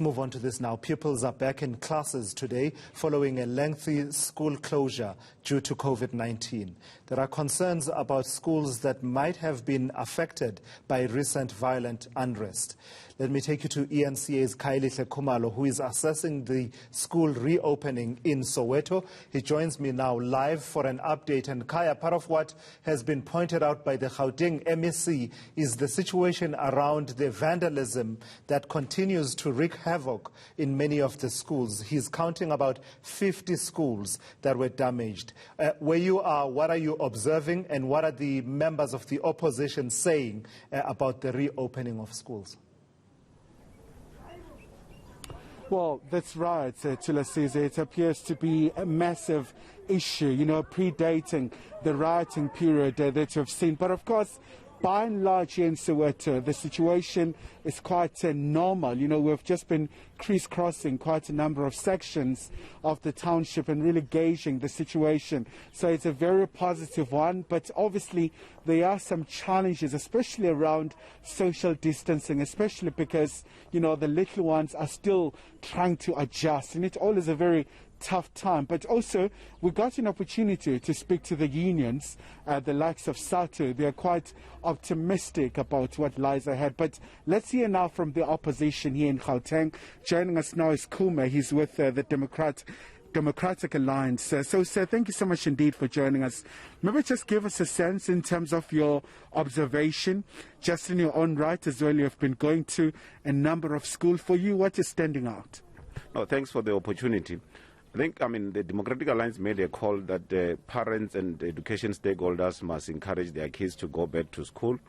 Let's move on to this now. Pupils are back in classes today following a lengthy school closure due to COVID-19. There are concerns about schools that might have been affected by recent violent unrest. Let me take you to eNCA's Khayelihle Khumalo, who is assessing the school reopening in Soweto. He joins me now live for an update. And Kaya, part of what has been pointed out by the Gauteng MEC is the situation around the vandalism that continues to wreak havoc in many of the schools. He's counting about 50 schools that were damaged. Where you are, what are you observing, and what are the members of the opposition saying about the reopening of schools? Well, that's right, Thulasizwe. It appears to be a massive issue, predating the rioting period that you've seen. But of course, by and large here in Soweto, the situation is quite normal. We've just been crisscrossing quite a number of sections of the township and really gauging the situation. So it's a very positive one, but obviously there are some challenges, especially around social distancing, especially because, the little ones are still trying to adjust, and it all is a very tough time. But also we got an opportunity to speak to the unions, the likes of SATU. They are quite optimistic about what lies ahead. But let's hear now from the opposition here in Gauteng. Joining us now is Kuma. He's with the Democratic Alliance. So, sir, thank you so much indeed for joining us. Maybe just give us a sense in terms of your observation, just in your own right as well. You have been going to a number of schools. For you, what is standing out? No, thanks for the opportunity. I think, the Democratic Alliance made a call that the parents and education stakeholders must encourage their kids to go back to school,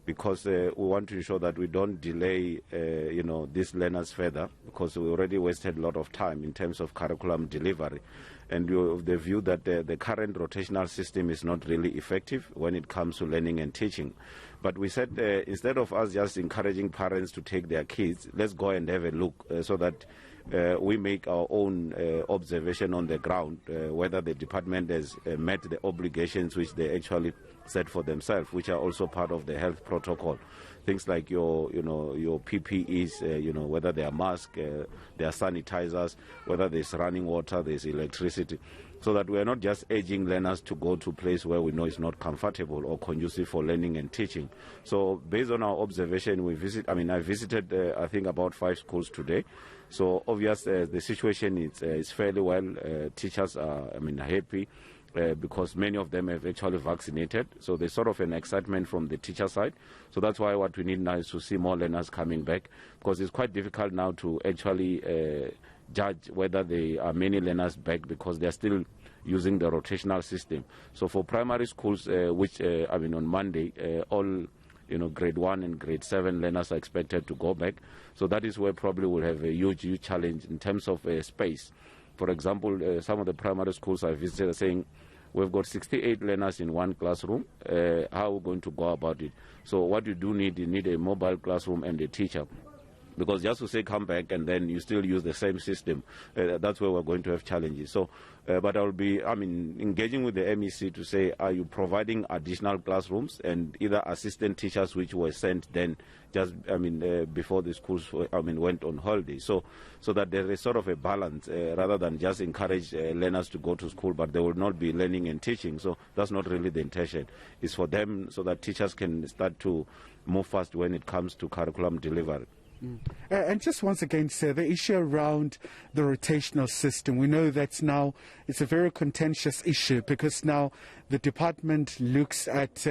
because we want to ensure that we don't delay, these learners further, because we already wasted a lot of time in terms of curriculum delivery. And the view that the current rotational system is not really effective when it comes to learning and teaching. But we said instead of us just encouraging parents to take their kids, let's go and have a look so that we make our own observation on the ground, whether the department has met the obligations which they actually set for themselves, which are also part of the health protocol. Things like your PPEs, whether they are masks, they are sanitizers, whether there's running water, there's electricity, so that we are not just urging learners to go to a place where we know it's not comfortable or conducive for learning and teaching. So based on our observation, I visited, I think, about 5 schools today. So obviously the situation is fairly well. Teachers are, happy. Because many of them have actually vaccinated. So there's sort of an excitement from the teacher side. So that's why what we need now is to see more learners coming back, because it's quite difficult now to actually judge whether there are many learners back, because they're still using the rotational system. So for primary schools, which on Monday, all grade 1 and grade 7 learners are expected to go back. So that is where probably we'll have a huge challenge in terms of space. For example, some of the primary schools I visited are saying, we've got 68 learners in one classroom. How are we going to go about it? So what you need a mobile classroom and a teacher. Because just to say come back and then you still use the same system, that's where we're going to have challenges. So, but I'll be, engaging with the MEC to say, are you providing additional classrooms and either assistant teachers which were sent then just, before the schools, went on holiday. So that there is sort of a balance rather than just encourage learners to go to school, but they will not be learning and teaching. So that's not really the intention. It's for them so that teachers can start to move fast when it comes to curriculum delivery. And just once again, sir, the issue around the rotational system, we know that now it's a very contentious issue, because now the department looks at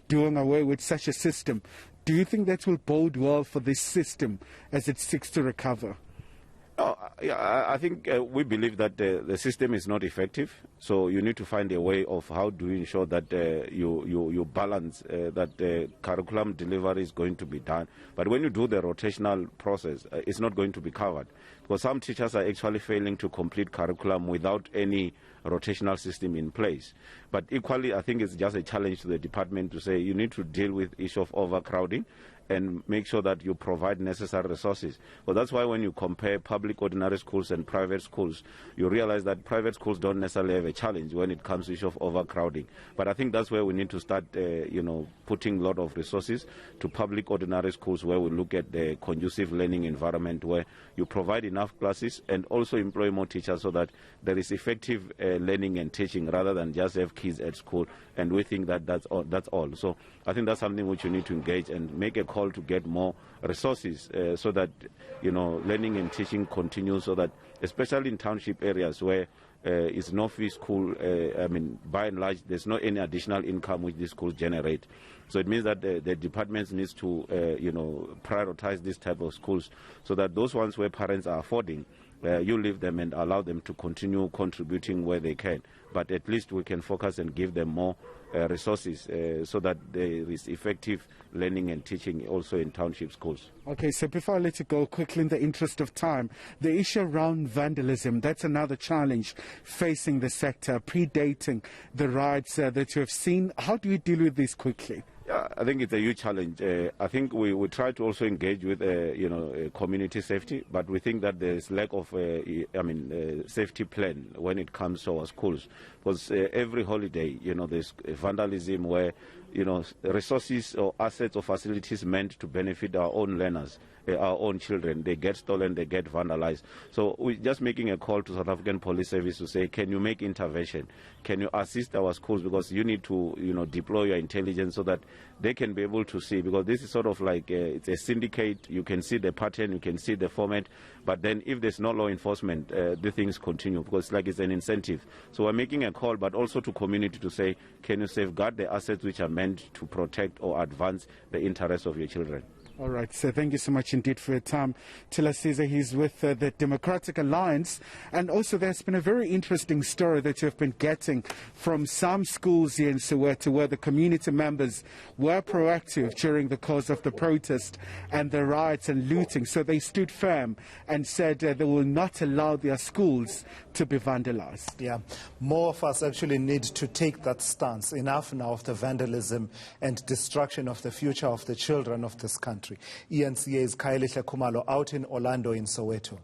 doing away with such a system. Do you think that will bode well for this system as it seeks to recover? I think we believe that the system is not effective. So you need to find a way of how do you ensure that you balance that the curriculum delivery is going to be done. But when you do the rotational process, it's not going to be covered, because some teachers are actually failing to complete curriculum without any rotational system in place. But equally, I think it's just a challenge to the department to say you need to deal with issue of overcrowding and make sure that you provide necessary resources. Well, that's why when you compare public ordinary schools and private schools, you realize that private schools don't necessarily have a challenge when it comes to issue of overcrowding. But I think that's where we need to start, putting a lot of resources to public ordinary schools, where we look at the conducive learning environment, where you provide enough classes and also employ more teachers so that there is effective learning and teaching rather than just have kids at school. And we think that that's all. So I think that's something which you need to engage and make a call to get more resources so that, learning and teaching continues, so that especially in township areas where it's no fee school, by and large, there's no any additional income which these schools generate. So it means that the departments needs to, prioritize this type of schools so that those ones where parents are affording, you leave them and allow them to continue contributing where they can. But at least we can focus and give them more resources so that there is effective learning and teaching also in township schools. Okay, so before I let you go, quickly in the interest of time, the issue around vandalism, that's another challenge facing the sector, predating the riots that you have seen. How do you deal with this quickly? Yeah, I think it's a huge challenge. I think we try to also engage with, community safety, but we think that there's lack of, safety plan when it comes to our schools. Because every holiday, there's vandalism where, resources or assets or facilities meant to benefit our own learners, our own children, they get stolen, they get vandalized. So we're just making a call to South African Police Service to say, can you make intervention? Can you assist our schools? Because you need to, deploy your intelligence so that they can be able to see, because this is sort of like it's a syndicate. You can see the pattern, you can see the format, but then if there's no law enforcement, the things continue because it's an incentive. So we're making a call, but also to community to say, can you safeguard the assets which are meant to protect or advance the interests of your children? All right, so thank you so much indeed for your time. Tilasiza, he's with the Democratic Alliance. And also there's been a very interesting story that you've been getting from some schools here in Soweto where the community members were proactive during the course of the protest and the riots and looting. So they stood firm and said they will not allow their schools to be vandalized. Yeah, more of us actually need to take that stance. Enough now of the vandalism and destruction of the future of the children of this country. eNCA's Khayelihle Khumalo out in Orlando in Soweto.